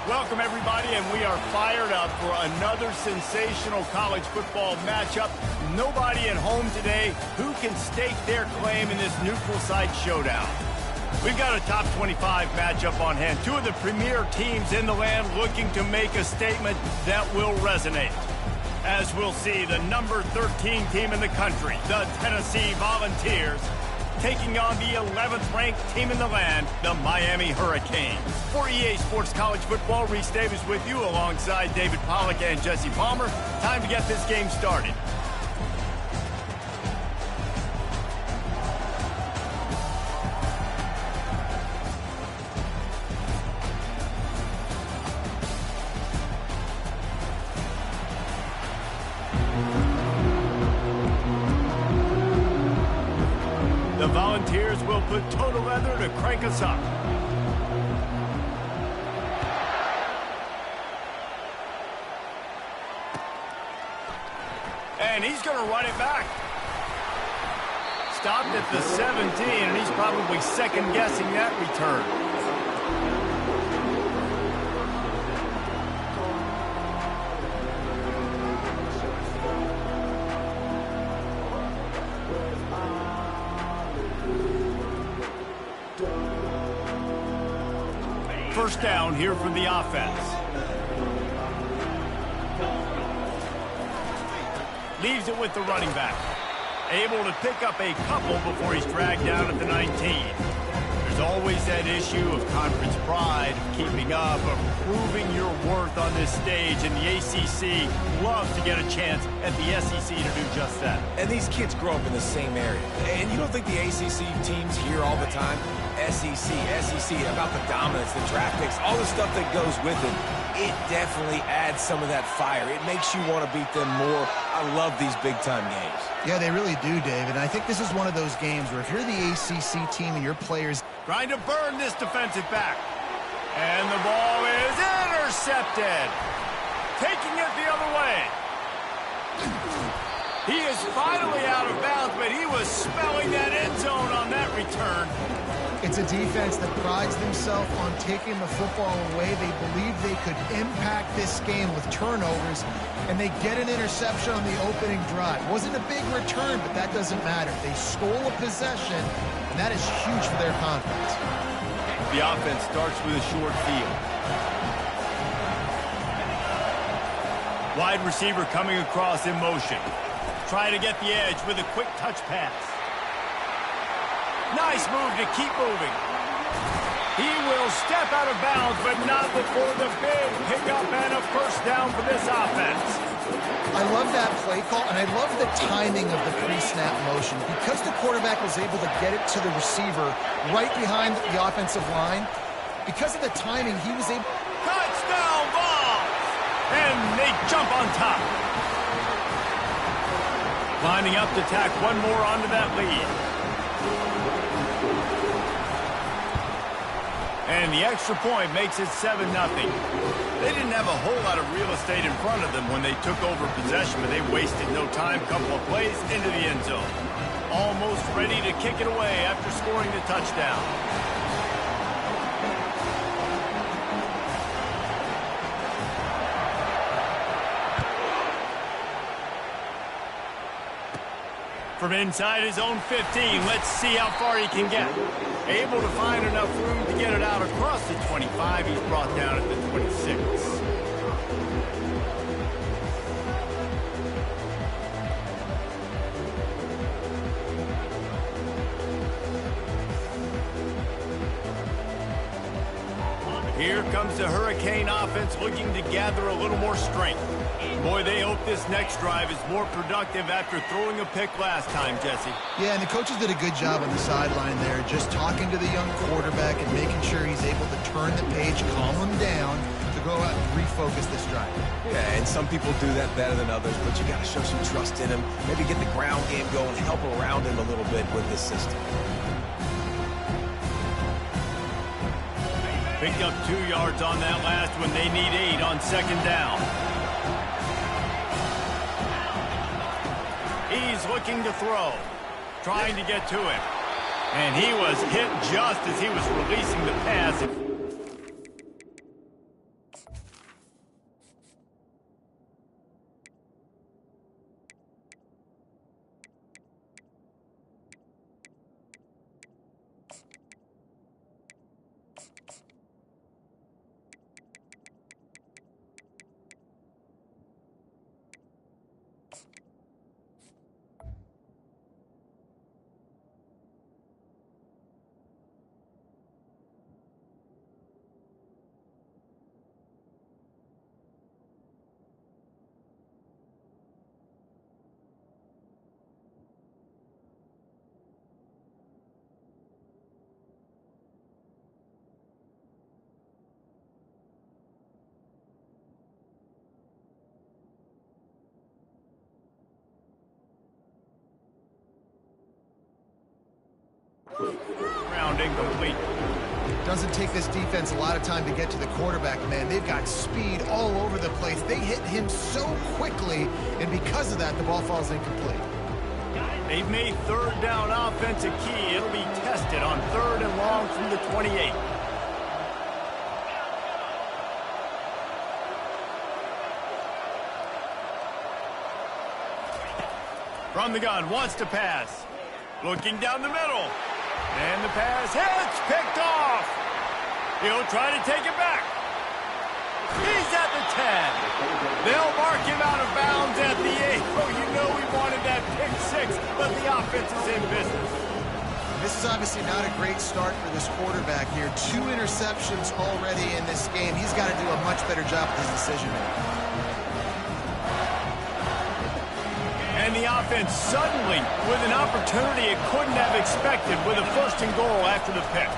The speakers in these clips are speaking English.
Welcome, everybody, and we are fired up for another sensational college football matchup. Nobody at home today who can stake their claim in this neutral site showdown. We've got a top 25 matchup on hand. Two of the premier teams in the land looking to make a statement that will resonate. As we'll see, the number 13 team in the country, the Tennessee Volunteers, taking on the 11th ranked team in the land, the Miami Hurricanes. For EA Sports College Football, Reese Davis with you alongside David Pollack and Jesse Palmer. Time to get this game started. The Volunteers will put total leather to crank us up. And he's going to run it back. Stopped at the 17, and he's probably second-guessing that return. First down here for the offense. Leaves it with the running back. Able to pick up a couple before he's dragged down at the 19. There's always that issue of conference pride, keeping up, of proving your worth on this stage, and the ACC loves to get a chance at the SEC to do just that. And these kids grow up in the same area. And you don't think the ACC teams hear all the time? SEC, about the dominance, the draft picks, all the stuff that goes with it. It definitely adds some of that fire. It makes you want to beat them more. I love these big-time games. Yeah, they really do, David. And I think this is one of those games where if you're the ACC team and your players... Trying to burn this defensive back. And the ball is intercepted. Taking it the other way. He is finally out of bounds, but he was smelling that end zone on that return. It's a defense that prides themselves on taking the football away. They believe they could impact this game with turnovers, and they get an interception on the opening drive. Wasn't a big return, but that doesn't matter. They stole a possession, and that is huge for their confidence. The offense starts with a short field. Wide receiver coming across in motion. Trying to get the edge with a quick touch pass. Nice move to keep moving. He will step out of bounds, but not before the big pickup and a first down for this offense. I love that play call, and I love the timing of the pre-snap motion. Because the quarterback was able to get it to the receiver right behind the offensive line, because of the timing, he was able... Touchdown ball! And they jump on top. Lining up to tack one more onto that lead. And the extra point makes it 7-0. They didn't have a whole lot of real estate in front of them when they took over possession, but they wasted no time. Couple of plays into the end zone. Almost ready to kick it away after scoring the touchdown. From inside his own 15, let's see how far he can get. Able to find enough room to get it out across the 25. He's brought down at the 26. Here comes the Hurricane offense looking to gather a little more strength. Boy, they hope this next drive is more productive after throwing a pick last time, Jesse. Yeah, and the coaches did a good job on the sideline there, just talking to the young quarterback and making sure he's able to turn the page, calm him down, to go out and refocus this drive. Yeah, and some people do that better than others, but you got to show some trust in him, maybe get the ground game going, help around him a little bit with this system. Picked up 2 yards on that last one. They need 8 on second down. He's looking to throw, trying to get to him. And he was hit just as he was releasing the pass. turned incomplete. Doesn't take this defense a lot of time to get to the quarterback, man. They've got speed all over the place. They hit him so quickly, and because of that, the ball falls incomplete. They've made third down offense a key. It'll be tested on 3rd and long from the 28. From the gun, wants to pass. Looking down the middle. And the pass hits, picked off. He'll try to take it back. He's at the 10. They'll mark him out of bounds at the 8. Oh, you know we wanted that pick 6, but the offense is in business. This is obviously not a great start for this quarterback here. 2 interceptions already in this game. He's got to do a much better job with his decision-making. And the offense suddenly with an opportunity it couldn't have expected with a 1st and goal after the pick.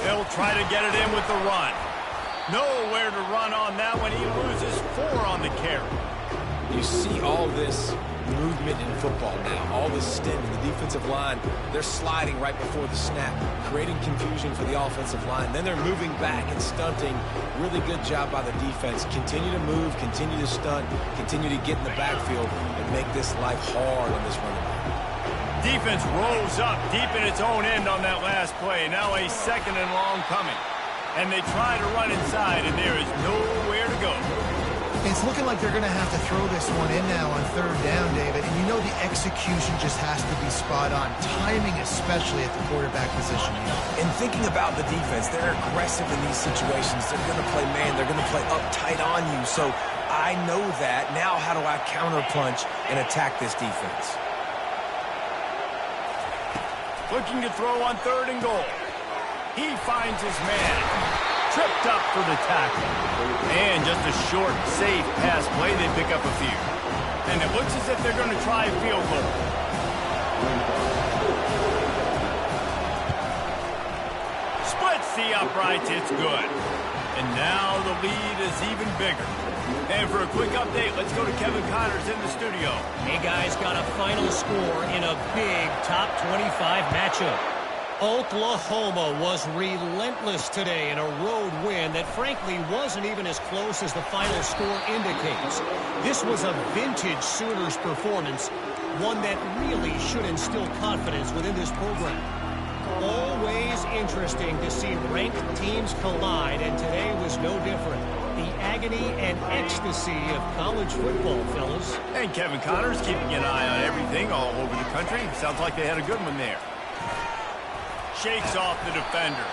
They'll try to get it in with the run. Nowhere to run on that one. He loses 4 on the carry. You see all this movement in football now, all this stint in the defensive line. They're sliding right before the snap, creating confusion for the offensive line. Then they're moving back and stunting. Really good job by the defense. Continue to move, continue to stunt, continue to get in the backfield and make this life hard on this running back. Defense rolls up deep in its own end on that last play. Now a 2nd and long coming. And they try to run inside, and there is nowhere to go. It's looking like they're going to have to throw this one in now on 3rd down, David. And you know the execution just has to be spot on. Timing, especially at the quarterback position. And thinking about the defense, they're aggressive in these situations. They're going to play man. They're going to play uptight on you. So I know that. Now how do I counterpunch and attack this defense? Looking to throw on 3rd and goal. He finds his man. Tripped up for the tackle. And just a short, safe pass play. They pick up a few. And it looks as if they're going to try a field goal. Splits the uprights. It's good. And now the lead is even bigger. And for a quick update, let's go to Kevin Connors in the studio. Hey, guys, got a final score in a big top 25 matchup. Oklahoma was relentless today in a road win that frankly wasn't even as close as the final score indicates. This was a vintage Sooners performance, one that really should instill confidence within this program. Always interesting to see ranked teams collide, and today was no different. The agony and ecstasy of college football, fellas. And Kevin Connors keeping an eye on everything all over the country. Sounds like they had a good one there. Shakes off the defender.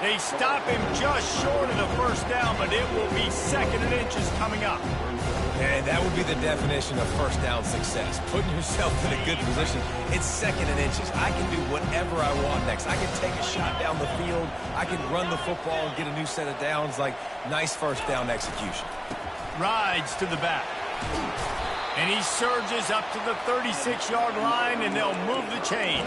They stop him just short of the 1st down, but it will be 2nd and inches coming up. And that would be the definition of 1st down success. Putting yourself in a good position. It's 2nd and inches. I can do whatever I want next. I can take a shot down the field. I can run the football and get a new set of downs. Like, nice 1st down execution. Rides to the back. And he surges up to the 36-yard line, and they'll move the chain.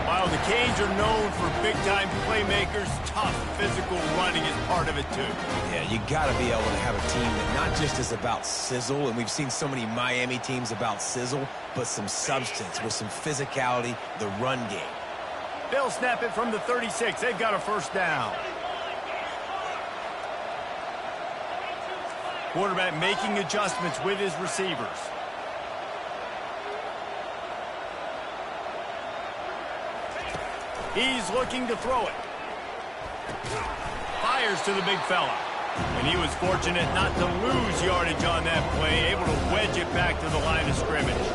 While the Canes are known for big-time playmakers, tough physical running is part of it, too. Yeah, you got to be able to have a team that not just is about sizzle, and we've seen so many Miami teams about sizzle, but some substance with some physicality, the run game. They'll snap it from the 36. They've got a 1st down. Quarterback making adjustments with his receivers. He's looking to throw it. Fires to the big fella. And he was fortunate not to lose yardage on that play, able to wedge it back to the line of scrimmage.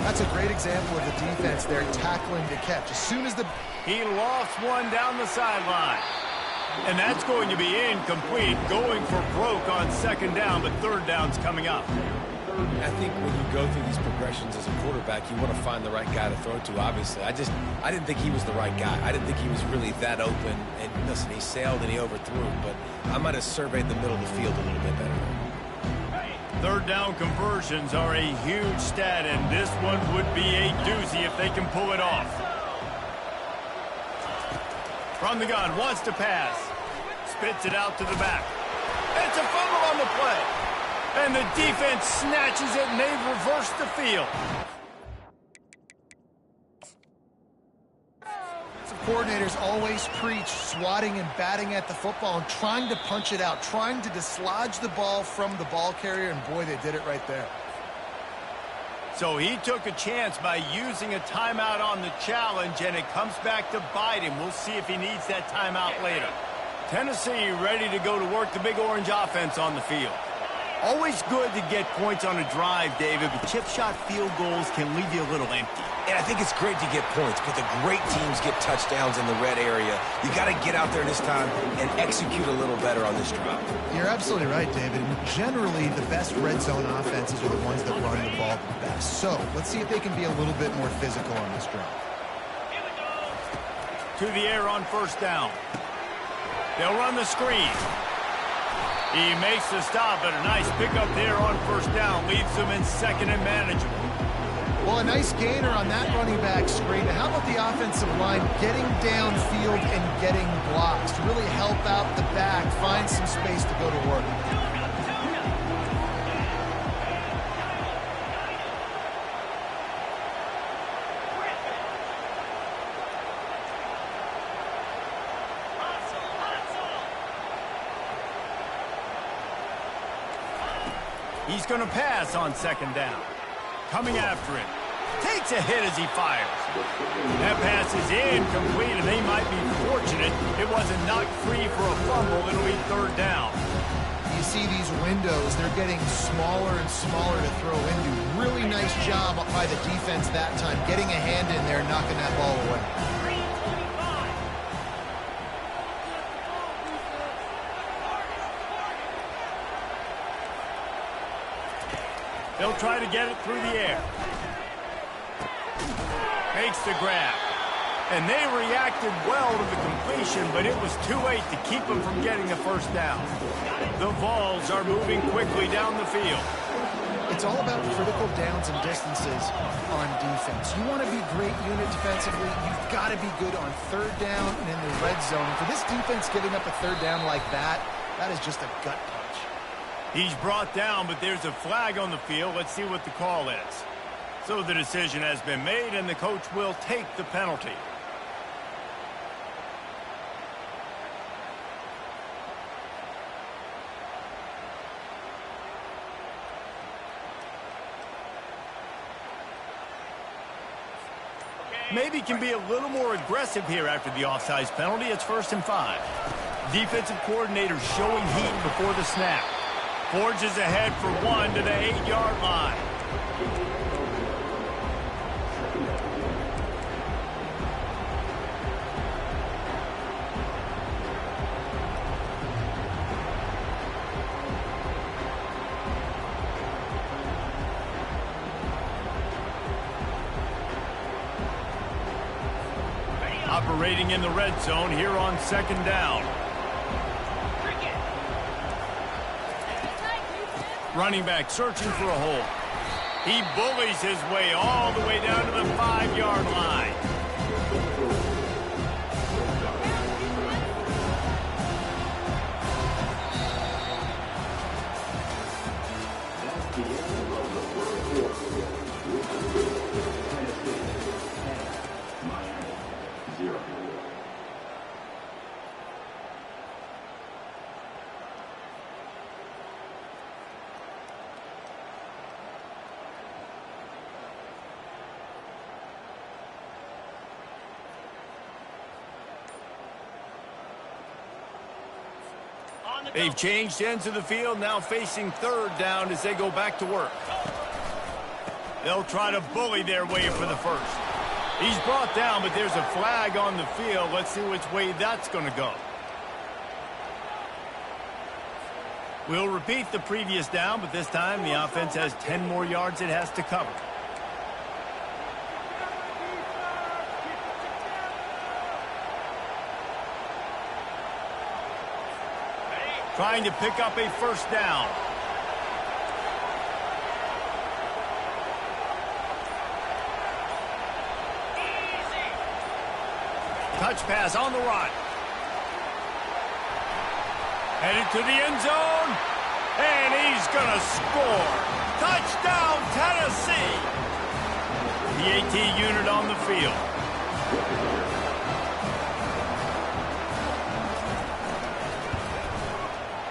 That's a great example of the defense there tackling the catch. As soon as he lofts one down the sideline. And that's going to be incomplete, going for broke on 2nd down, but 3rd down's coming up. I think when you go through these progressions as a quarterback, you want to find the right guy to throw to, obviously. I didn't think he was the right guy. I didn't think he was really that open. And listen, he sailed and he overthrew, but I might have surveyed the middle of the field a little bit better. 3rd down conversions are a huge stat, and this one would be a doozy if they can pull it off. From the gun, wants to pass. Spits it out to the back. It's a fumble on the play. And the defense snatches it, and they've reversed the field. Of coordinators always preach swatting and batting at the football and trying to punch it out, trying to dislodge the ball from the ball carrier, and boy, they did it right there. So he took a chance by using a timeout on the challenge, and it comes back to bite him. We'll see if he needs that timeout later. Tennessee ready to go to work the Big Orange offense on the field. Always good to get points on a drive, David, but chip shot field goals can leave you a little empty. And I think it's great to get points, but the great teams get touchdowns in the red area. You got to get out there this time and execute a little better on this drive. You're absolutely right, David. And generally, the best red zone offenses are the ones that run the ball the best. So let's see if they can be a little bit more physical on this drive. To the air on first down. They'll run the screen. He makes the stop, but a nice pickup there on first down. Leaves them in second and manageable. Well, a nice gainer on that running back screen. How about the offensive line getting downfield and getting blocks to really help out the back, find some space to go to work? He's going to pass on second down. Coming after it. Takes a hit as he fires. That pass is incomplete, and they might be fortunate it wasn't knocked free for a fumble. It'll be third down. You see these windows, they're getting smaller and smaller to throw into. Really nice job by the defense that time, getting a hand in there, knocking that ball away. They'll try to get it through the air. Makes the grab. And they reacted well to the completion, but it was too late to keep them from getting the first down. The Vols are moving quickly down the field. It's all about critical downs and distances on defense. You want to be great unit defensively, you've got to be good on third down and in the red zone. For this defense giving up a third down like that, that is just a gut punch. He's brought down, but there's a flag on the field. Let's see what the call is. So the decision has been made, and the coach will take the penalty. Maybe can be a little more aggressive here after the offsides penalty. It's 1st and 5. Defensive coordinator showing heat before the snap. Forges ahead for one to the 8-yard line. Operating in the red zone here on second down. Running back searching for a hole. He bullies his way all the way down to the 5-yard line. They've changed ends of the field, now facing third down as they go back to work. They'll try to bully their way for the first. He's brought down, but there's a flag on the field. Let's see which way that's going to go. We'll repeat the previous down, but this time the offense has 10 more yards it has to cover. Trying to pick up a first down. Touch pass on the run. Headed to the end zone. And he's going to score. Touchdown, Tennessee. The AT unit on the field.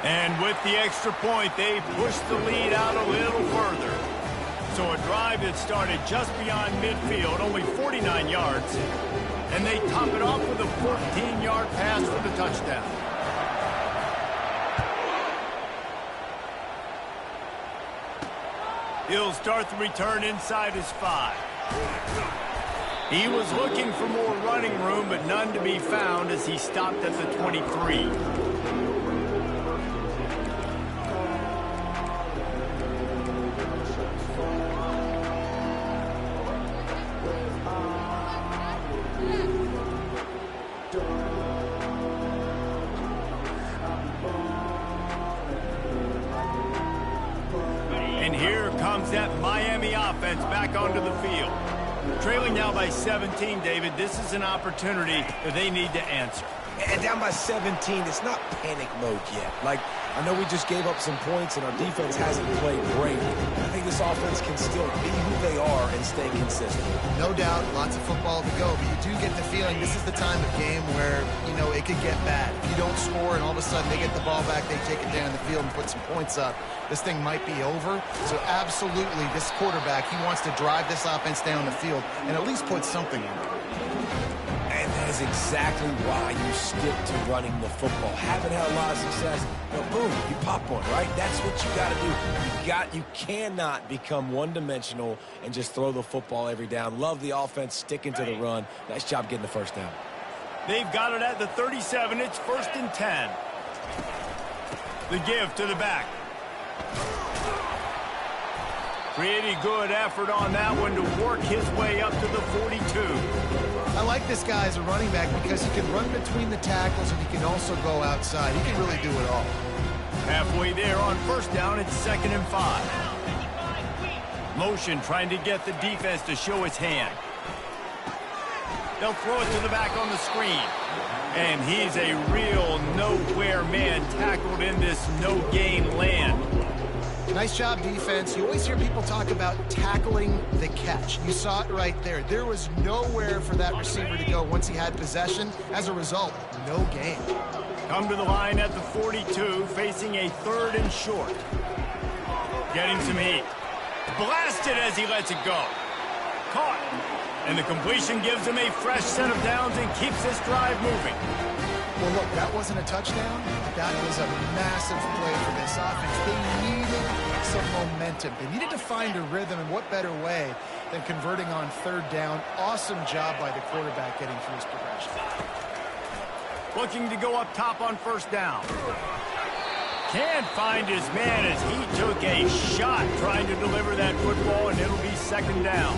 And with the extra point, they pushed the lead out a little further. So a drive that started just beyond midfield, only 49 yards, and they top it off with a 14-yard pass for the touchdown. He'll start the return inside his 5. He was looking for more running room, but none to be found as he stopped at the 23. And here comes that Miami offense back onto the field. Trailing now by 17, David, this is an opportunity that they need to answer. And down by 17, it's not panic mode yet. Like, I know we just gave up some points and our defense hasn't played great. I think this offense can still be who they are and stay consistent. No doubt, lots of football to go, but you do get the feeling this is the time of game where, you know, it could get bad. If you don't score and all of a sudden they get the ball back, they take it down the field and put some points up, this thing might be over. So absolutely, this quarterback, he wants to drive this offense down the field and at least put something in it. And that is exactly why you stick to running the football. Haven't had a lot of success, but boom, you pop one, right? That's what you got to do. You cannot become one-dimensional and just throw the football every down. Love the offense sticking to the run. Nice job getting the first down. They've got it at the 37. It's 1st and 10. The give to the back. Pretty good effort on that one to work his way up to the 42. I like this guy as a running back because he can run between the tackles and he can also go outside. He can really do it all. Halfway there on 1st down, it's 2nd and 5. Motion trying to get the defense to show its hand. They'll throw it to the back on the screen. And he's a real nowhere man tackled in this no-gain land. Nice job, defense. You always hear people talk about tackling the catch. You saw it right there. There was nowhere for that receiver to go once he had possession. As a result, no gain. Come to the line at the 42, facing a 3rd and short. Getting some heat. Blasted as he lets it go. Caught. And the completion gives him a fresh set of downs and keeps this drive moving. Well, look, that wasn't a touchdown. That was a massive play for this offense. They needed some momentum. They needed to find a rhythm, and what better way than converting on 3rd down. Awesome job by the quarterback getting through his progression. Looking to go up top on 1st down. Can't find his man as he took a shot trying to deliver that football, and it'll be 2nd down.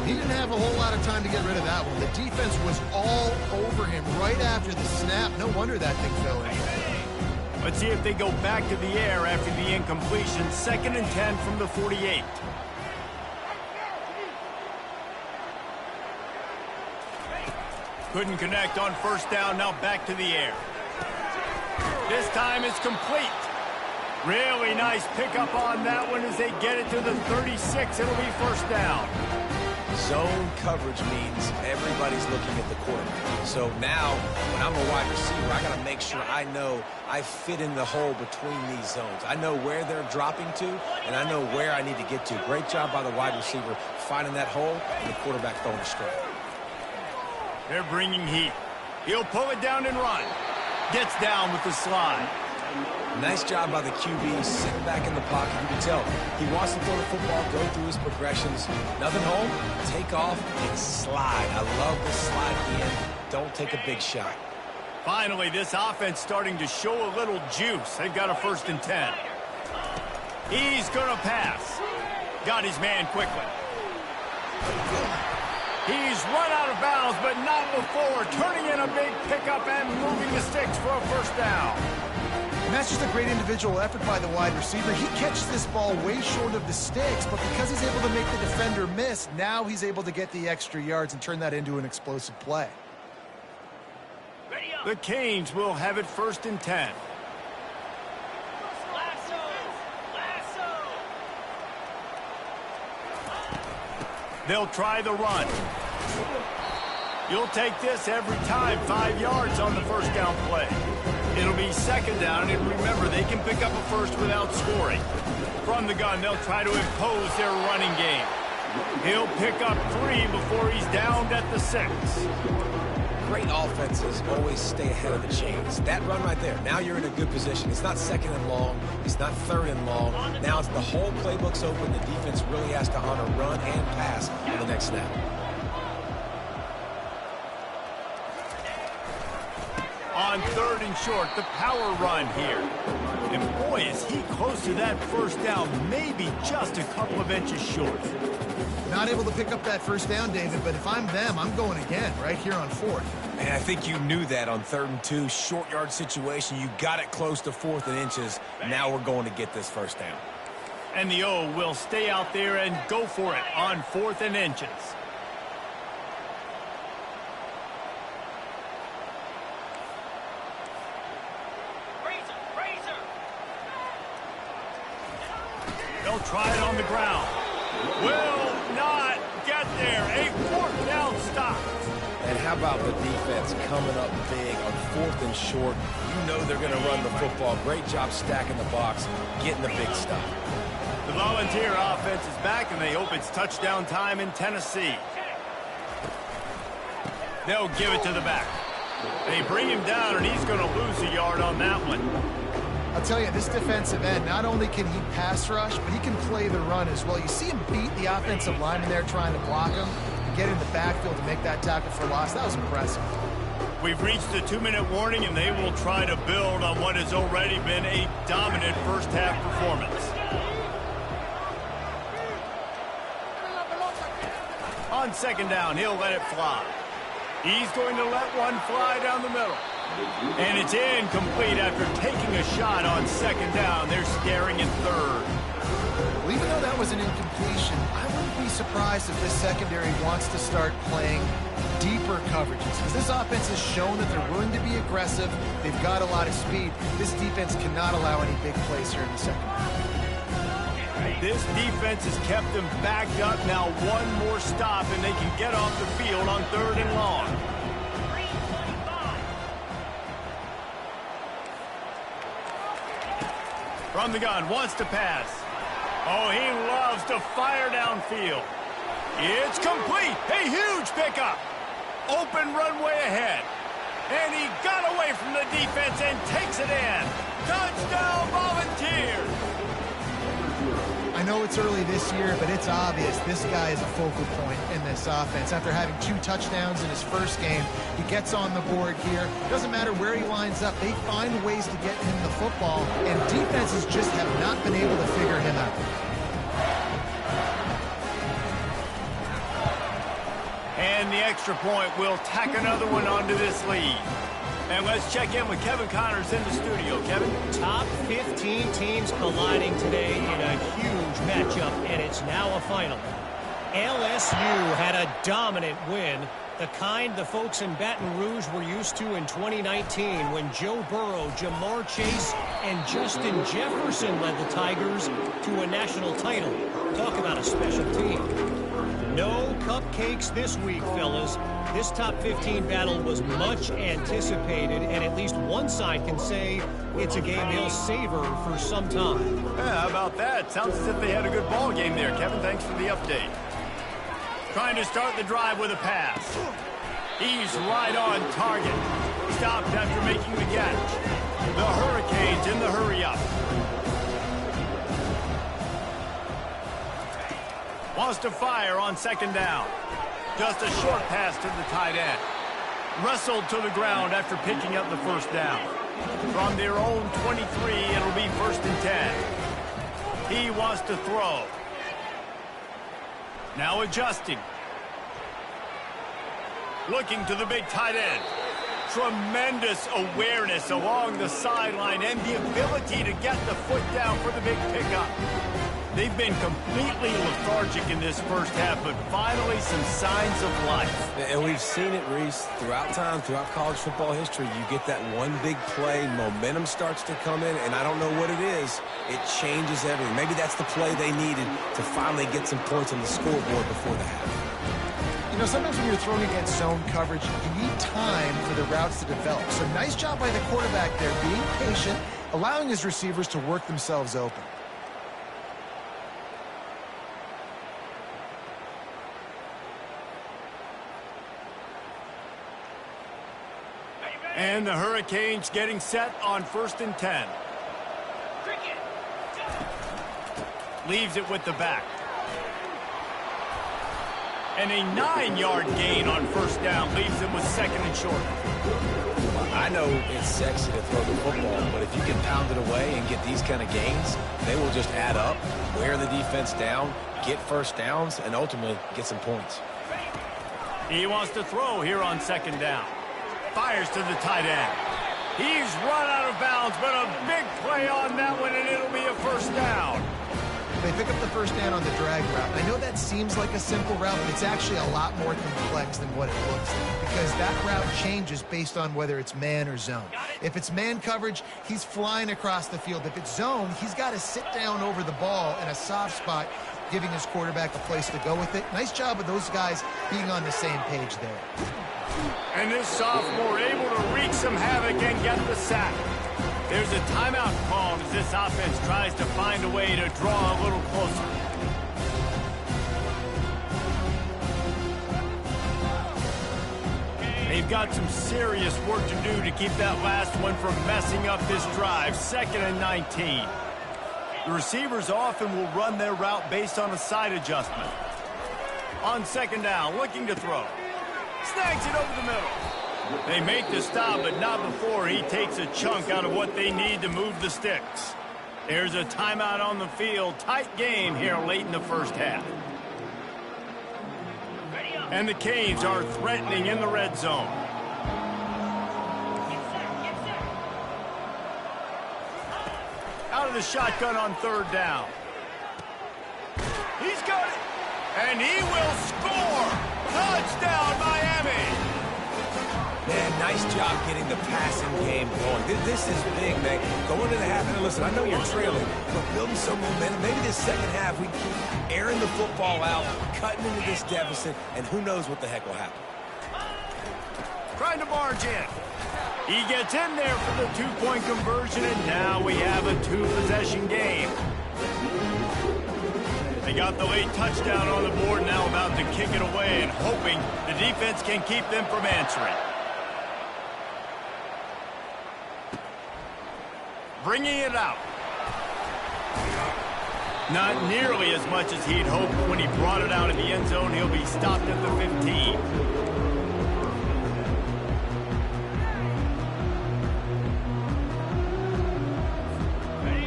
He didn't have a whole lot of time to get rid of that one. The defense was all over him right after the snap. No wonder that thing fell in. Let's see if they go back to the air after the incompletion. 2nd and 10 from the 48. Couldn't connect on 1st down. Now back to the air. This time it's complete. Really nice pickup on that one as they get it to the 36. It'll be 1st down. Zone coverage means everybody's looking at the quarterback. So now, when I'm a wide receiver, I got to make sure I know I fit in the hole between these zones. I know where they're dropping to, and I know where I need to get to. Great job by the wide receiver finding that hole, and the quarterback throwing a strike. They're bringing heat. He'll pull it down and run. Gets down with the slide. Nice job by the QB, sitting back in the pocket. You can tell he wants to throw the football, go through his progressions. Nothing home, take off, and slide. I love the slide at the end. Don't take a big shot. Finally, this offense starting to show a little juice. They've got a 1st and 10. He's going to pass. Got his man quickly. He's run out of bounds, but not before. Turning in a big pickup and moving the sticks for a 1st down. And that's just a great individual effort by the wide receiver. He catches this ball way short of the sticks, but because he's able to make the defender miss, now he's able to get the extra yards and turn that into an explosive play. The Canes will have it 1st and 10. They'll try the run. You'll take this every time. 5 yards on the 1st down play. It'll be second down, and remember, they can pick up a first without scoring. From the gun, they'll try to impose their running game. He'll pick up 3 before he's downed at the 6. Great offenses always stay ahead of the chains. That run right there, now you're in a good position. It's not second and long. It's not third and long. Now it's the whole playbook's open. The defense really has to honor run and pass on the next snap. On 3rd and short, the power run here. And boy, is he close to that first down, maybe just a couple of inches short. Not able to pick up that first down, David, but if I'm them, I'm going again right here on 4th. And I think you knew that on 3rd and 2, short yard situation. You got it close to 4th and inches. Now we're going to get this first down. And the O will stay out there and go for it on 4th and inches. They'll try it on the ground. Will not get there. A 4th down stop. And how about the defense coming up big on 4th and short? You know they're going to run the football. Great job stacking the box, getting the big stop. The Volunteer offense is back, and they hope it's touchdown time in Tennessee. They'll give it to the back. They bring him down, and he's going to lose a yard on that one. I'll tell you, this defensive end, not only can he pass rush, but he can play the run as well. You see him beat the offensive lineman there trying to block him and get in the backfield to make that tackle for loss. That was impressive. We've reached the 2-minute warning, and they will try to build on what has already been a dominant first-half performance. On 2nd down, he'll let it fly. He's going to let one fly down the middle. And it's incomplete after taking a shot on 2nd down. They're staring in 3rd. Well, even though that was an incompletion, I wouldn't be surprised if this secondary wants to start playing deeper coverages. Because this offense has shown that they're willing to be aggressive. They've got a lot of speed. This defense cannot allow any big plays here in the second half. This defense has kept them backed up. Now one more stop, and they can get off the field on 3rd and long. From the gun, wants to pass. Oh, he loves to fire downfield. It's complete. A huge pickup. Open runway ahead. And he got away from the defense and takes it in. Touchdown, Volunteers. I know it's early this year, but it's obvious this guy is a focal point in this offense. After having 2 touchdowns in his first game, he gets on the board here. Doesn't matter where he lines up, they find ways to get him the football, and defenses just have not been able to figure him out. And the extra point will tack another one onto this lead. And let's check in with Kevin Connors in the studio. Kevin? Top 15 teams colliding today in a huge matchup, and it's now a final. LSU had a dominant win, the kind the folks in Baton Rouge were used to in 2019 when Joe Burrow, Jamar Chase, and Justin Jefferson led the Tigers to a national title. Talk about a special team. No cupcakes this week, fellas. This top 15 battle was much anticipated, and at least one side can say it's a game they'll savor for some time. Yeah, how about that? Sounds as if they had a good ball game there, Kevin. Thanks for the update. Trying to start the drive with a pass. He's right on target. Stopped after making the catch. The Hurricanes in the hurry-up. Wants to fire on 2nd down. Just a short pass to the tight end. Wrestled to the ground after picking up the first down. From their own 23, it'll be 1st and 10. He wants to throw. Now adjusting. Looking to the big tight end. Tremendous awareness along the sideline and the ability to get the foot down for the big pickup. They've been completely lethargic in this first half, but finally some signs of life. And we've seen it, Reese, throughout time, throughout college football history. You get that one big play, momentum starts to come in, and I don't know what it is. It changes everything. Maybe that's the play they needed to finally get some points on the scoreboard before the half. You You know, sometimes when you're throwing against zone coverage, you need time for the routes to develop. So nice job by the quarterback there, being patient, allowing his receivers to work themselves open. And the Hurricanes getting set on 1st and 10. Leaves it with the back. And a 9-yard gain on 1st down leaves them with 2nd and short. I know it's sexy to throw the football, but if you can pound it away and get these kind of gains, they will just add up, wear the defense down, get 1st downs, and ultimately get some points. He wants to throw here on 2nd down. Fires to the tight end. He's run out of bounds, but a big play on that one, and it'll be a 1st down. They pick up the 1st down on the drag route. I know that seems like a simple route, but it's actually a lot more complex than what it looks like, because that route changes based on whether it's man or zone. If it's man coverage, he's flying across the field. If it's zone, he's got to sit down over the ball in a soft spot, giving his quarterback a place to go with it. Nice job of those guys being on the same page there. And this sophomore able to wreak some havoc and get the sack. There's a timeout called as this offense tries to find a way to draw a little closer. They've got some serious work to do to keep that last one from messing up this drive. 2nd and 19. The receivers often will run their route based on a side adjustment. On 2nd down, looking to throw. Snags it over the middle. They make the stop, but not before he takes a chunk out of what they need to move the sticks. There's a timeout on the field. Tight game here late in the 1st half. And the Canes are threatening in the red zone. Out of the shotgun on 3rd down. He's got it. And he will score. Touchdown, Miami. Man, nice job getting the passing game going. This is big, man. Going into the half, and listen, I know you're trailing, but building some momentum. Maybe this 2nd half, we keep airing the football out, cutting into this deficit, and who knows what the heck will happen. Trying to barge in. He gets in there for the 2-point conversion, and now we have a 2-possession game. They got the late touchdown on the board, now about to kick it away and hoping the defense can keep them from answering. Bringing it out. Not nearly as much as he'd hoped when he brought it out in the end zone. He'll be stopped at the 15.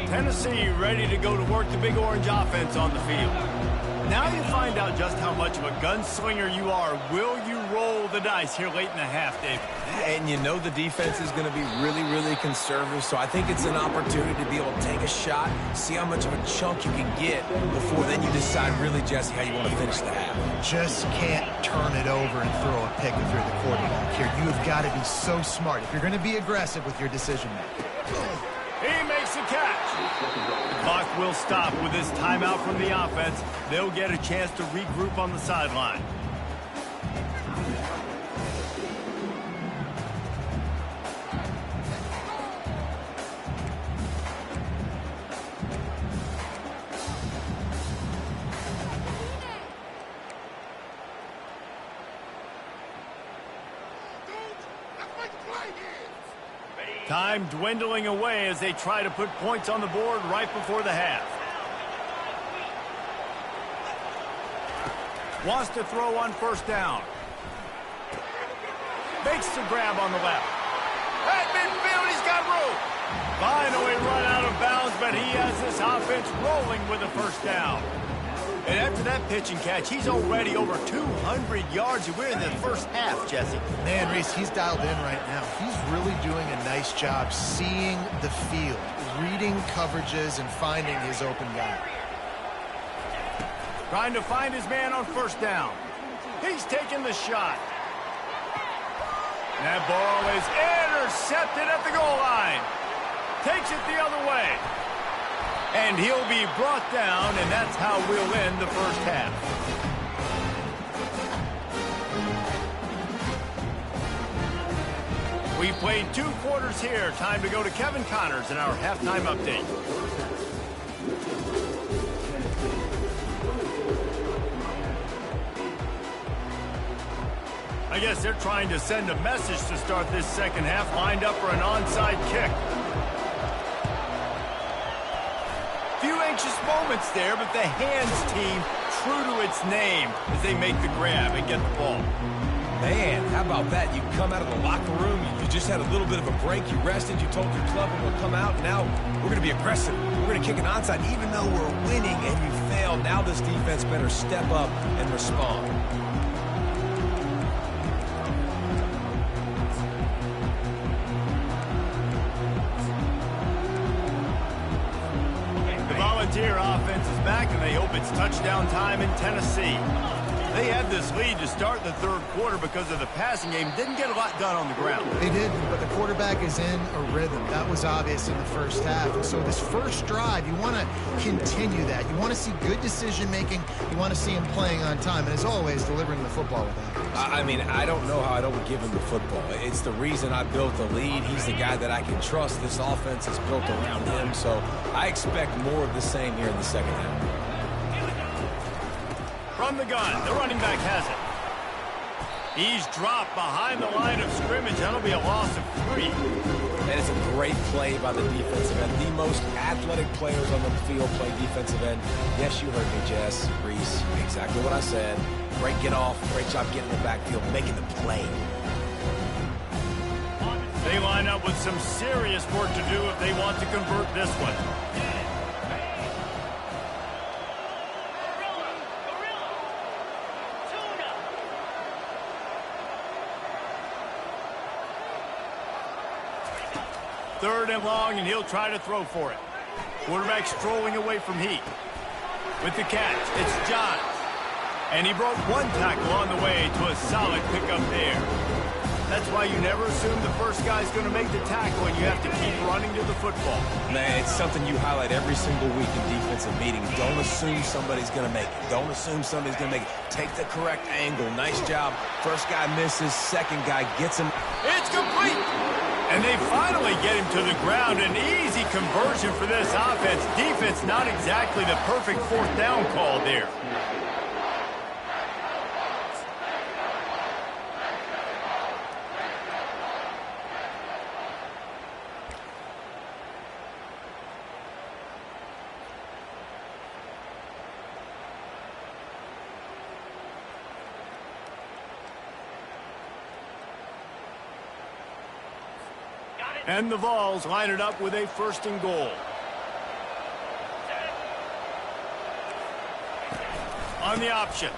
Tennessee ready to go to work the Big Orange offense on the field. Now you find out just how much of a gunslinger you are. Will you roll the dice here late in the half, David? And you know the defense is going to be really, really conservative, so I think it's an opportunity to be able to take a shot, see how much of a chunk you can get before then you decide really, Jesse, how you want to finish the half. Just can't turn it over and throw a pick if you're the quarterback here. You have got to be so smart if you're going to be aggressive with your decision-making. He makes the catch. The clock will stop with this timeout from the offense. They'll get a chance to regroup on the sideline. Time dwindling away as they try to put points on the board right before the half. Wants to throw on 1st down. Makes the grab on the left. At midfield, he's got room. Finally run out of bounds, but he has this offense rolling with a 1st down. And after that pitch and catch, he's already over 200 yards. We're in the 1st half, Jesse. Man, Reese, he's dialed in right now. He's really doing a nice job seeing the field, reading coverages, and finding his open guy. Trying to find his man on 1st down. He's taking the shot. That ball is intercepted at the goal line. Takes it the other way. And he'll be brought down, and that's how we'll end the 1st half. We played 2 quarters here. Time to go to Kevin Connors in our halftime update. I guess they're trying to send a message to start this second half, lined up for an onside kick. Few anxious moments there, but the hands team true to its name as they make the grab and get the ball. Man, how about that? You come out of the locker room, you just had a little bit of a break, you rested, you told your club we're going to come out, and now we're going to be aggressive. We're going to kick an onside, even though we're winning and you failed. Now this defense better step up and respond. The Volunteer offense is back, and they hope it's touchdown time in Tennessee. They had this lead to start the third quarter because of the passing game. Didn't get a lot done on the ground. They didn't, but the quarterback is in a rhythm. That was obvious in the first half. And so this first drive, you want to continue that. You want to see good decision-making. You want to see him playing on time. And as always, delivering the football with accuracy. I mean, I don't know how I don't give him the football. It's the reason I built the lead. He's the guy that I can trust. This offense is built around him. So I expect more of the same here in the second half. From the gun, the running back has it. He's dropped behind the line of scrimmage. That'll be a loss of 3. And it's a great play by the defensive end. The most athletic players on the field play defensive end. Yes, you heard me, Jess, Reese. Exactly what I said. Great get off. Great job getting in the backfield, making the play. They line up with some serious work to do if they want to convert this one. Third and long, and he'll try to throw for it. Quarterback strolling away from Heat. With the catch, it's Johns. And he broke 1 tackle on the way to a solid pickup there. That's why you never assume the first guy's going to make the tackle, and you have to keep running to the football. Man, it's something you highlight every single week in defensive meetings. Don't assume somebody's going to make it. Don't assume somebody's going to make it. Take the correct angle. Nice job. First guy misses. Second guy gets him. It's complete! And they finally get him to the ground. An easy conversion for this offense. Defense not exactly the perfect 4th down call there. And the Vols line it up with a 1st and goal. On the option.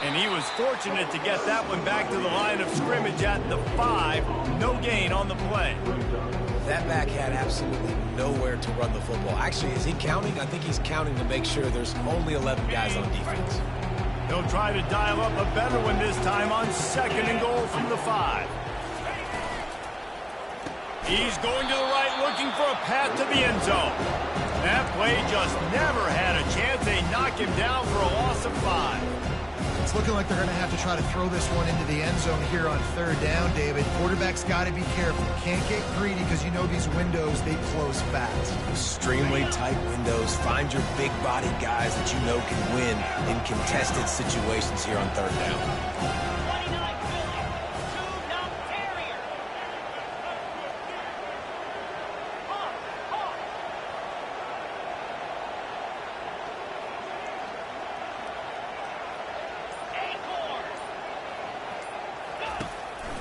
And he was fortunate to get that one back to the line of scrimmage at the 5. No gain on the play. That back had absolutely nowhere to run the football. Actually, is he counting? I think he's counting to make sure there's only 11 guys on defense. He'll try to dial up a better one this time on 2nd and goal from the 5. He's going to the right, looking for a path to the end zone. That play just never had a chance. They knock him down for a loss of 5. It's looking like they're going to have to try to throw this one into the end zone here on 3rd down, David. Quarterback's got to be careful. Can't get greedy because you know these windows, they close fast. Extremely tight windows. Find your big body guys that you know can win in contested situations here on 3rd down.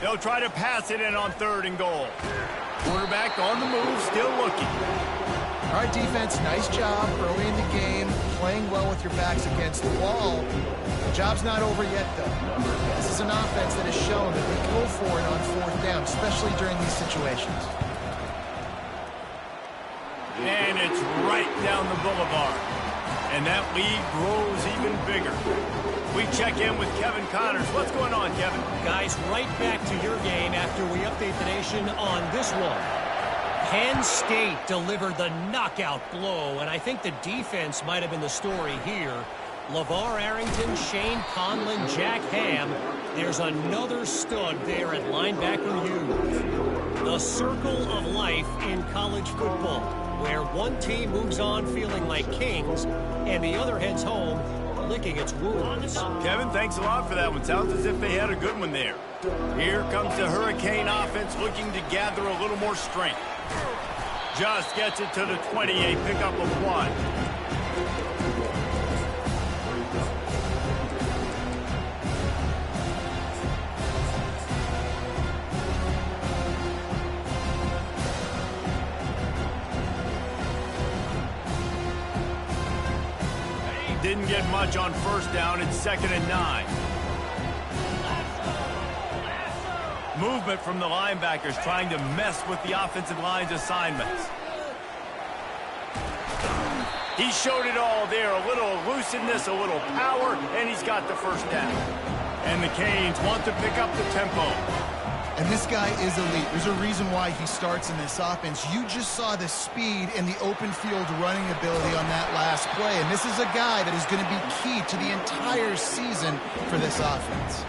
They'll try to pass it in on 3rd and goal. Quarterback on the move, still looking. All right, defense, nice job early in the game, playing well with your backs against the wall. The job's not over yet, though. This is an offense that has shown that they go for it on 4th down, especially during these situations. And it's right down the boulevard. And that lead grows even bigger. We check in with Kevin Connors. What's going on, Kevin? Guys, right back to your game after we update the nation on this one. Penn State delivered the knockout blow, and I think the defense might have been the story here. LeVar Arrington, Shane Conlon, Jack Ham. There's another stud there at linebacker U. The circle of life in college football, where one team moves on feeling like kings and the other heads home licking its wounds. Kevin, thanks a lot for that one. Sounds as if they had a good one there. Here comes the Hurricane offense looking to gather a little more strength. Just gets it to the 28, pickup of 1. Didn't get much on first down. It's 2nd and 9. Movement from the linebackers trying to mess with the offensive line's assignments. He showed it all there. A little elusiveness, a little power, and he's got the first down. And the Canes want to pick up the tempo. And this guy is elite. There's a reason why he starts in this offense. You just saw the speed and the open field running ability on that last play. And this is a guy that is going to be key to the entire season for this offense.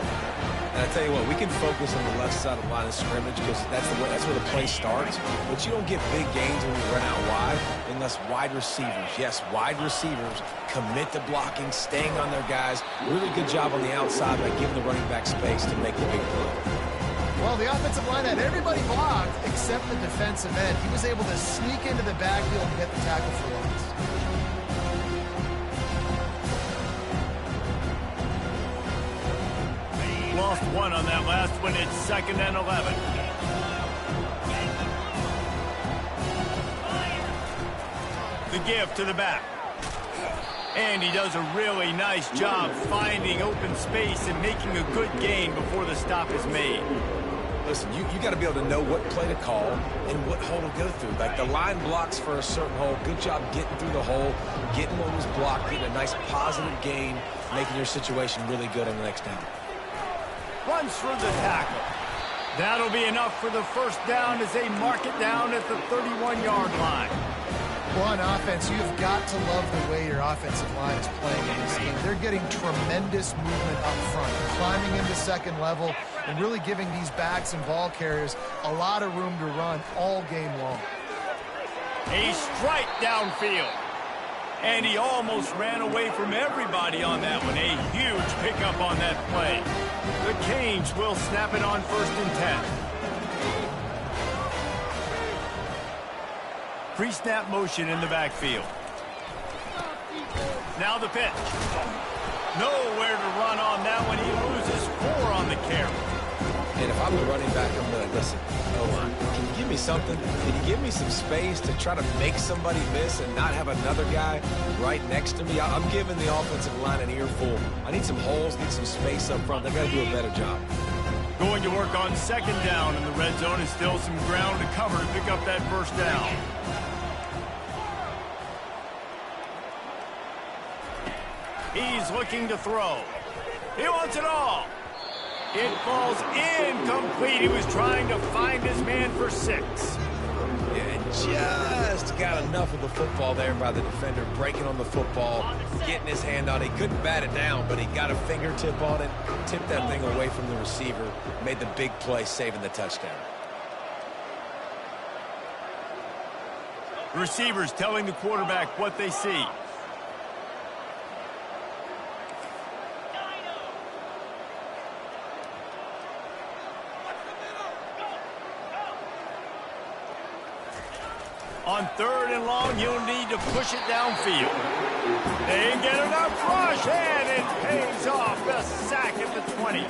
And I tell you what, we can focus on the left side of the line of scrimmage because that's where the play starts. But you don't get big gains when you run out wide unless wide receivers, yes, wide receivers commit to blocking, staying on their guys. Really good job on the outside by giving the running back space to make the big play. Well, the offensive line had everybody blocked except the defensive end. He was able to sneak into the backfield and get the tackle for loss. Lost 1 on that last one. It's 2nd and 11. The give to the back. And he does a really nice job finding open space and making a good gain before the stop is made. Listen, you got to be able to know what play to call and what hole to go through. Like the line blocks for a certain hole. Good job getting through the hole, getting what was blocked, getting a nice positive gain, making your situation really good on the next down. Runs through the tackle. That'll be enough for the first down as they mark it down at the 31-yard line. Well, on offense, you've got to love the way your offensive line is playing in this game. They're getting tremendous movement up front, climbing into second level, and really giving these backs and ball carriers a lot of room to run all game long. A strike downfield. And he almost ran away from everybody on that one. A huge pickup on that play. The Canes will snap it on 1st and 10. Pre-snap motion in the backfield. Now the pitch. Nowhere to run on that one. He loses 4 on the carry. And if I'm the running back, I'm going to listen. O-line, can you give me something? Can you give me some space to try to make somebody miss and not have another guy right next to me? I'm giving the offensive line an earful. I need some holes, need some space up front. They've got to do a better job. Going to work on 2nd down in the red zone is still some ground to cover to pick up that first down. He's looking to throw. He wants it all. It falls incomplete. He was trying to find his man for 6. Yeah, just got enough of the football there by the defender, breaking on the football, getting his hand on it. He couldn't bat it down, but he got a fingertip on it, tipped that thing away from the receiver, made the big play, saving the touchdown. The receivers telling the quarterback what they see. On 3rd and long, he'll need to push it downfield. They get enough rush, and it pays off. The sack at the 20.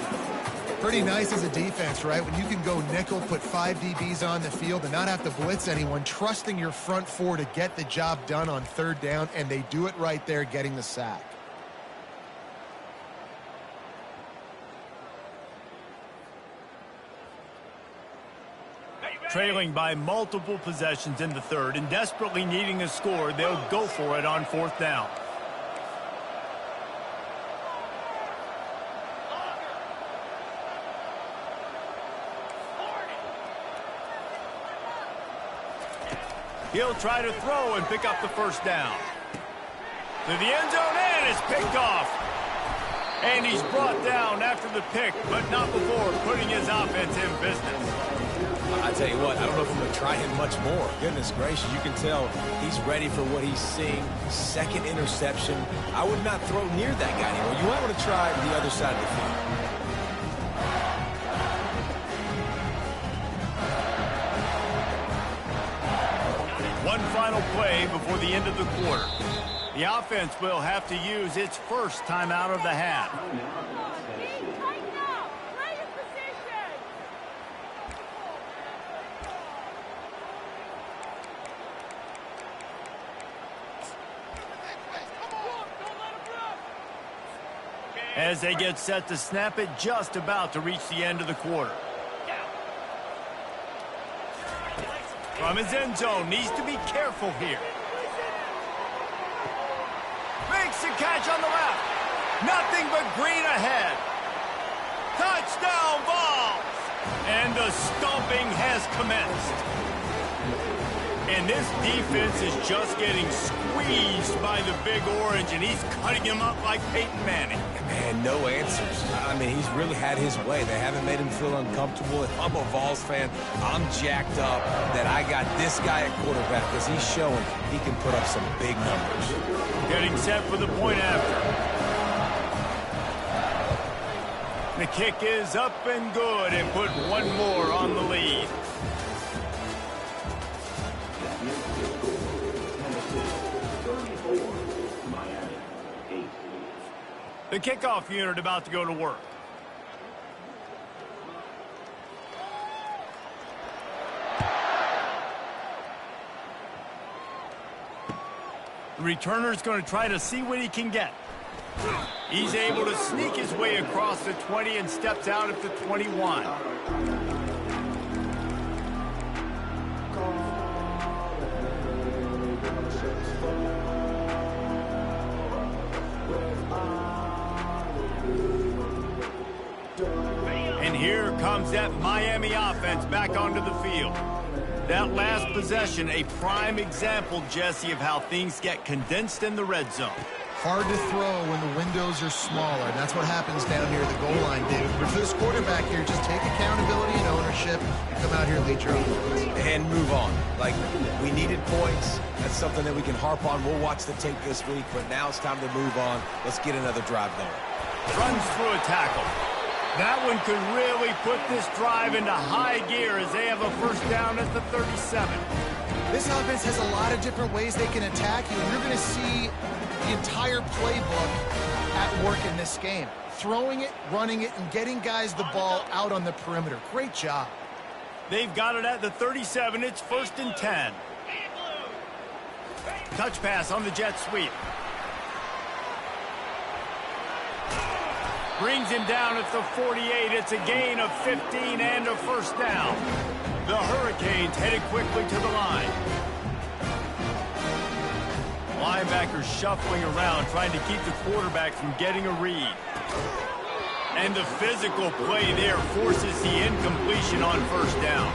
Pretty nice as a defense, right? When you can go nickel, put 5 DBs on the field and not have to blitz anyone, trusting your front 4 to get the job done on 3rd down, and they do it right there, getting the sack. Trailing by multiple possessions in the 3rd and desperately needing a score, they'll go for it on 4th down. He'll try to throw and pick up the first down. To the end zone, and it's picked off. And he's brought down after the pick, but not before putting his offense in business. I tell you what, I don't know if I'm going to try him much more. Goodness gracious, you can tell he's ready for what he's seeing. Second interception. I would not throw near that guy anymore. You might want to try the other side of the field. One final play before the end of the quarter. The offense will have to use its first timeout of the half. As they get set to snap it, just about to reach the end of the quarter. From his end zone, needs to be careful here. Makes the catch on the left. Nothing but green ahead. Touchdown, Vols! And the stomping has commenced. And this defense is just getting squeezed by the Big Orange, and he's cutting him up like Peyton Manning. Man, no answers. I mean, he's really had his way. They haven't made him feel uncomfortable. If I'm a Vols fan, I'm jacked up that I got this guy at quarterback because he's showing he can put up some big numbers. Getting set for the point after. The kick is up and good and put one more on the lead. The kickoff unit about to go to work. The returner is going to try to see what he can get. He's able to sneak his way across the 20 and steps out at the 21. And here comes that Miami offense back onto the field. That last possession, a prime example, Jesse, of how things get condensed in the red zone. Hard to throw when the windows are smaller, and that's what happens down here at the goal line, David. But for this quarterback here, just take accountability and ownership and come out here and lead your offense. And move on. Like, we needed points. That's something that we can harp on. We'll watch the tape this week, but now it's time to move on. Let's get another drive going. Runs through a tackle. That one could really put this drive into high gear as they have a first down at the 37. This offense has a lot of different ways they can attack you, and you're going to see the entire playbook at work in this game. Throwing it, running it, and getting guys the ball out on the perimeter. Great job. They've got it at the 37. It's 1st and 10. Touch pass on the jet sweep. Brings him down at the 48. It's a gain of 15 and a first down. The Hurricanes headed quickly to the line. Linebackers shuffling around, trying to keep the quarterback from getting a read. And the physical play there forces the incompletion on first down.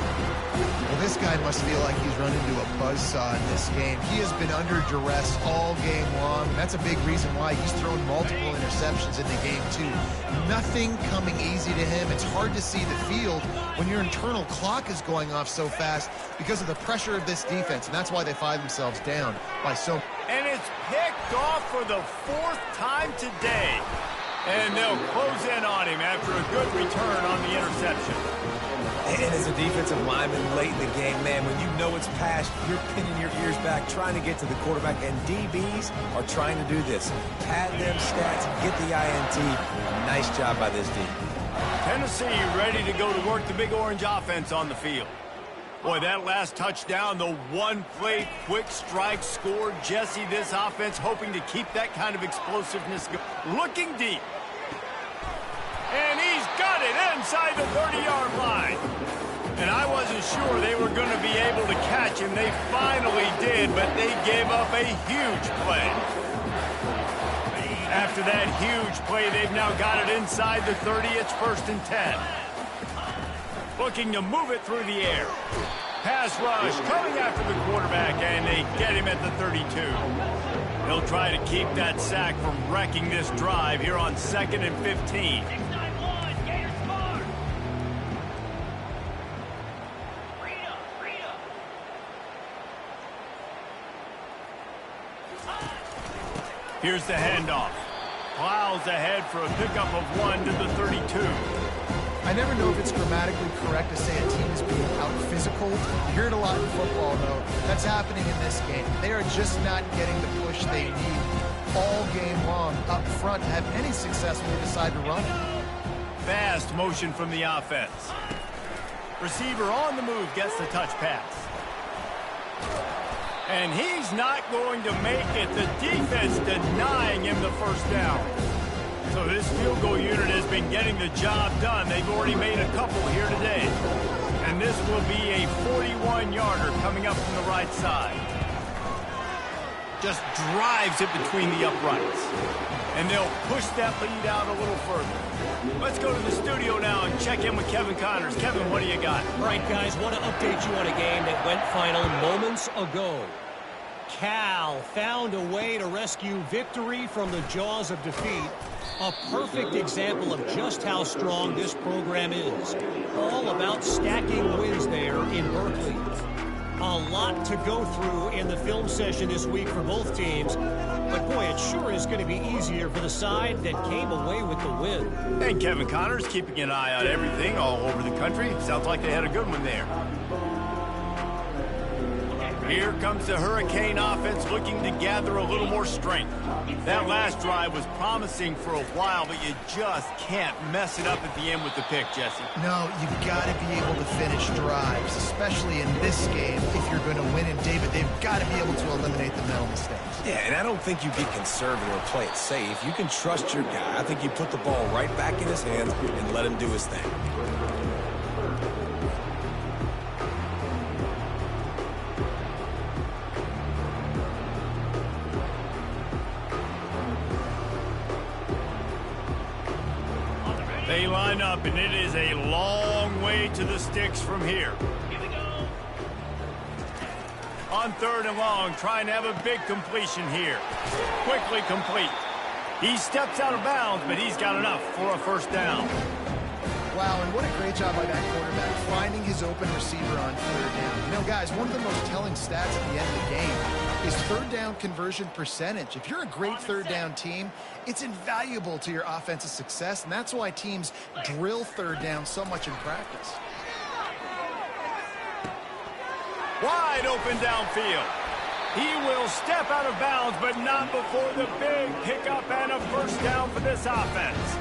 Well, this guy must feel like he's run into a buzzsaw in this game. He has been under duress all game long. That's a big reason why he's thrown multiple interceptions in the game, too. Nothing coming easy to him. It's hard to see the field when your internal clock is going off so fast because of the pressure of this defense, and that's why they find themselves down by so. And it's picked off for the 4th time today. And they'll close in on him after a good return on the interception. And as a defensive lineman late in the game, man, when you know it's past, you're pinning your ears back, trying to get to the quarterback, and DBs are trying to do this. Pad them stats, get the INT. Nice job by this D. Tennessee ready to go to work the Big Orange offense on the field. Boy, that last touchdown, the one-play quick strike score. Jesse, this offense hoping to keep that kind of explosiveness going. Looking deep. And he's got it inside the 30-yard line. And I wasn't sure they were going to be able to catch him. They finally did, but they gave up a huge play. After that huge play, they've now got it inside the 30. It's 1st and 10. Looking to move it through the air. Pass rush coming after the quarterback, and they get him at the 32. They'll try to keep that sack from wrecking this drive here on 2nd and 15. Here's the handoff. Plows ahead for a pickup of 1 to the 32. I never know if it's grammatically correct to say a team is being out-physical. You hear it a lot in football, though. That's happening in this game. They are just not getting the push they need all game long up front to have any success when they decide to run it. Fast motion from the offense. Receiver on the move gets the touch pass. And he's not going to make it. The defense denying him the first down. So this field goal unit has been getting the job done. They've already made a couple here today. And this will be a 41-yarder coming up from the right side. Just drives it between the uprights. And they'll push that lead out a little further. Let's go to the studio now and check in with Kevin Connors. Kevin, what do you got? All right, guys, want to update you on a game that went final moments ago. Cal found a way to rescue victory from the jaws of defeat. A perfect example of just how strong this program is. All about stacking wins there in Berkeley. A lot to go through in the film session this week for both teams. But, boy, it sure is going to be easier for the side that came away with the win. And Kevin Connors keeping an eye on everything all over the country. Sounds like they had a good one there. Here comes the Hurricane offense looking to gather a little more strength. That last drive was promising for a while, but you just can't mess it up at the end with the pick, Jesse. No, you've got to be able to finish drives, especially in this game. If you're going to win, and David, they've got to be able to eliminate the mental mistakes. Yeah, and I don't think you get conservative or play it safe. You can trust your guy. I think you put the ball right back in his hands and let him do his thing. They line up, and it is a long way to the sticks from here. On 3rd and long, trying to have a big completion here. Quickly complete. He steps out of bounds, but he's got enough for a first down. Wow, and what a great job by that quarterback, finding his open receiver on 3rd down. You know, guys, one of the most telling stats at the end of the game is 3rd down conversion percentage. If you're a great 3rd down team, it's invaluable to your offensive success, and that's why teams drill 3rd down so much in practice. Wide open downfield. He will step out of bounds, but not before the big pickup and a first down for this offense.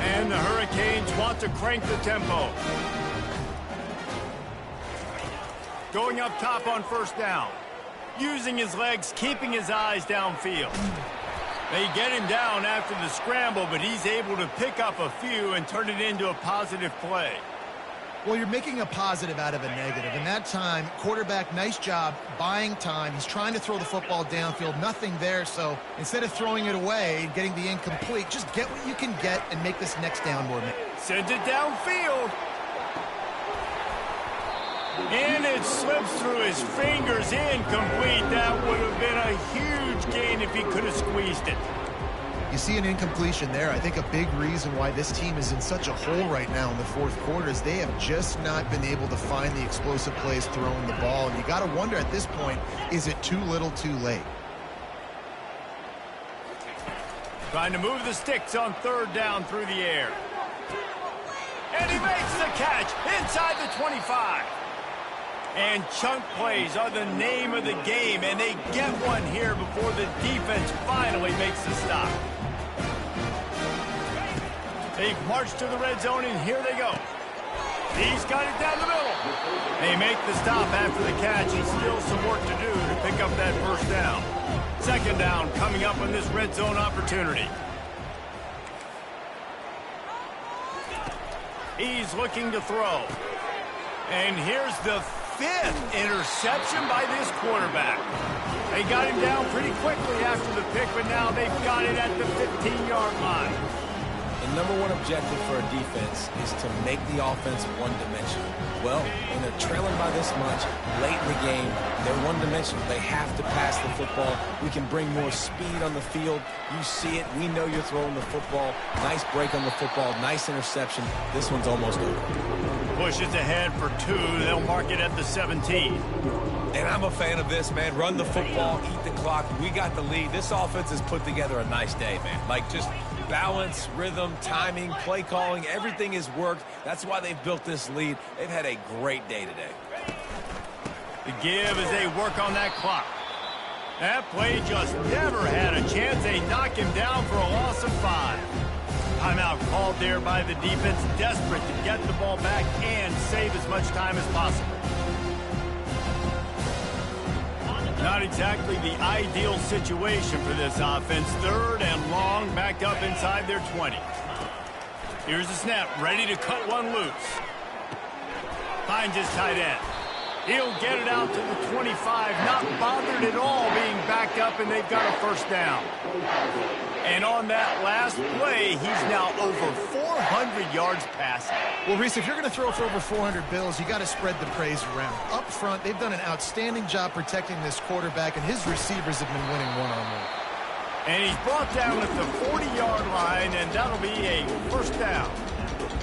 And the Hurricanes want to crank the tempo. Going up top on 1st down. Using his legs, keeping his eyes downfield. They get him down after the scramble, but he's able to pick up a few and turn it into a positive play. Well, you're making a positive out of a negative. And that time, quarterback, nice job buying time. He's trying to throw the football downfield. Nothing there, so instead of throwing it away and getting the incomplete, just get what you can get and make this next down more. Sends it downfield. And it slips through his fingers, incomplete. That would have been a huge gain if he could have squeezed it. You see an incompletion there. I think a big reason why this team is in such a hole right now in the 4th quarter is they have just not been able to find the explosive plays throwing the ball. And you got to wonder at this point, is it too little too late? Trying to move the sticks on 3rd down through the air. And he makes the catch inside the 25. And chunk plays are the name of the game, and they get one here before the defense finally makes the stop. They've marched to the red zone, and here they go. He's got it down the middle. They make the stop after the catch, and still some work to do to pick up that first down. 2nd down coming up on this red zone opportunity. He's looking to throw. And here's the 5th interception by this quarterback. They got him down pretty quickly after the pick, but now they've got it at the 15-yard line. The #1 objective for a defense is to make the offense one-dimensional. Well, when they're trailing by this much, late in the game, they're one-dimensional. They have to pass the football. We can bring more speed on the field. You see it. We know you're throwing the football. Nice break on the football. Nice interception. This one's almost over. Pushes ahead for 2. They'll mark it at the 17. And I'm a fan of this, man. Run the football, eat the clock. We got the lead. This offense has put together a nice day, man. Like, just balance, rhythm, timing, play calling, everything has worked. That's why they've built this lead. They've had a great day today. The give as they work on that clock. That play just never had a chance. They knock him down for a loss of 5. Timeout called there by the defense, desperate to get the ball back and save as much time as possible. Not exactly the ideal situation for this offense. 3rd and long, backed up inside their 20. Here's the snap, ready to cut one loose. Finds his tight end. He'll get it out to the 25, not bothered at all being backed up, and they've got a first down. And on that last play, he's now over 400 yards passing. Well, Reese, if you're going to throw for over 400 bills, you got to spread the praise around. Up front, they've done an outstanding job protecting this quarterback, and his receivers have been winning one-on-one. And he's brought down at the 40-yard line, and that'll be a first down.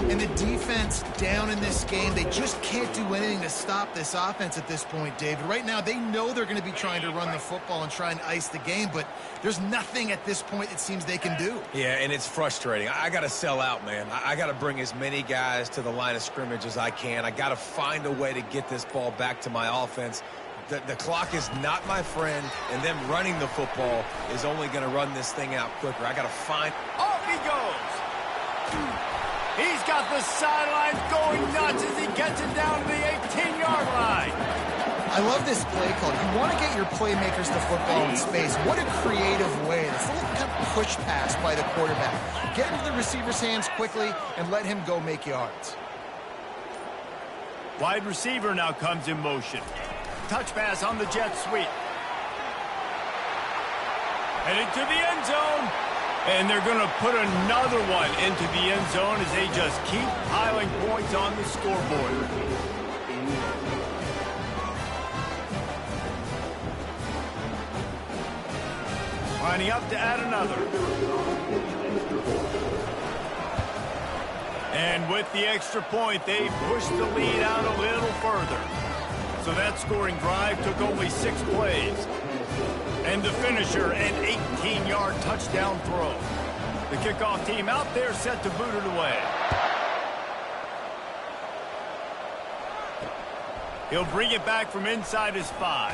And the defense down in this game, they just can't do anything to stop this offense at this point, David. Right now, they know they're going to be trying to run the football and try and ice the game, but there's nothing at this point it seems they can do. Yeah, and it's frustrating. I got to sell out, man. I got to bring as many guys to the line of scrimmage as I can. I got to find a way to get this ball back to my offense. The clock is not my friend, and them running the football is only going to run this thing out quicker. I got to find... Off he goes! He's got the sidelines going nuts as he gets it down to the 18-yard line. I love this play call. You want to get your playmakers to football in space. What a creative way. This little kind of push pass by the quarterback. Get into the receiver's hands quickly and let him go make yards. Wide receiver now comes in motion. Touch pass on the jet sweep. Heading to the end zone. And they're going to put another one into the end zone as they just keep piling points on the scoreboard. Lining up to add another. And with the extra point, they pushed the lead out a little further. So that scoring drive took only 6 plays. And the finisher, an 18-yard touchdown throw. The kickoff team out there set to boot it away. He'll bring it back from inside his 5.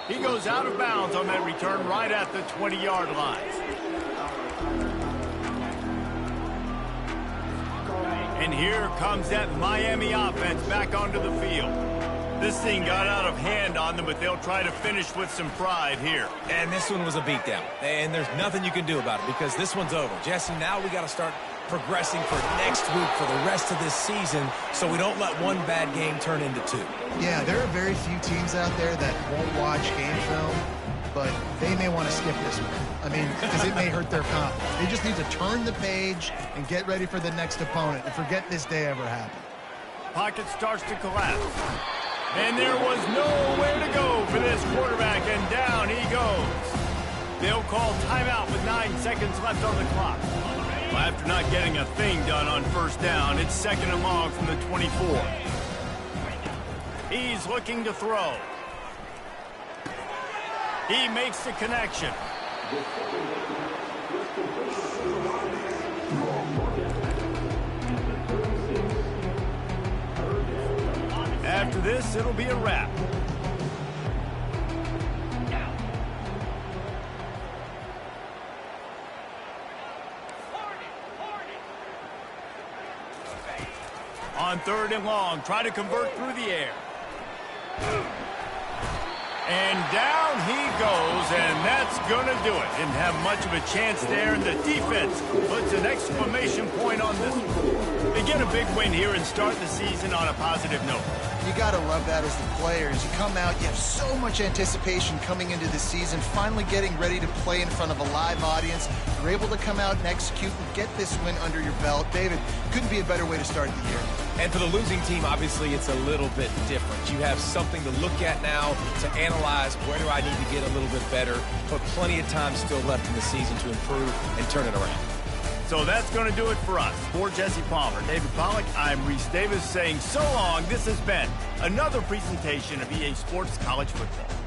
He goes out of bounds on that return right at the 20-yard line. And here comes that Miami offense back onto the field. This thing got out of hand on them, but they'll try to finish with some pride here. And this one was a beatdown. And there's nothing you can do about it because this one's over. Jesse, now we got to start progressing for next week for the rest of this season so we don't let one bad game turn into 2. Yeah, there are very few teams out there that won't watch game film, but they may want to skip this one. I mean, because it may hurt their confidence. They just need to turn the page and get ready for the next opponent and forget this day ever happened. Pocket starts to collapse. And there was nowhere to go for this quarterback, and down he goes. They'll call timeout with 9 seconds left on the clock. Well, after not getting a thing done on first down, it's 2nd and long from the 24. He's looking to throw. He makes the connection. After this, it'll be a wrap. On 3rd and long, try to convert through the air. And down he goes, and that's going to do it. Didn't have much of a chance there, and the defense puts an exclamation point on this one. They get a big win here and start the season on a positive note. You got to love that as the players. You come out, you have so much anticipation coming into the season, finally getting ready to play in front of a live audience. You're able to come out and execute and get this win under your belt. David, couldn't be a better way to start the year. And for the losing team, obviously, it's a little bit different. You have something to look at now to analyze where do I need to get a little bit better, but plenty of time still left in the season to improve and turn it around. So that's going to do it for us. For Jesse Palmer, David Pollack, I'm Reese Davis saying so long. This has been another presentation of EA Sports College Football.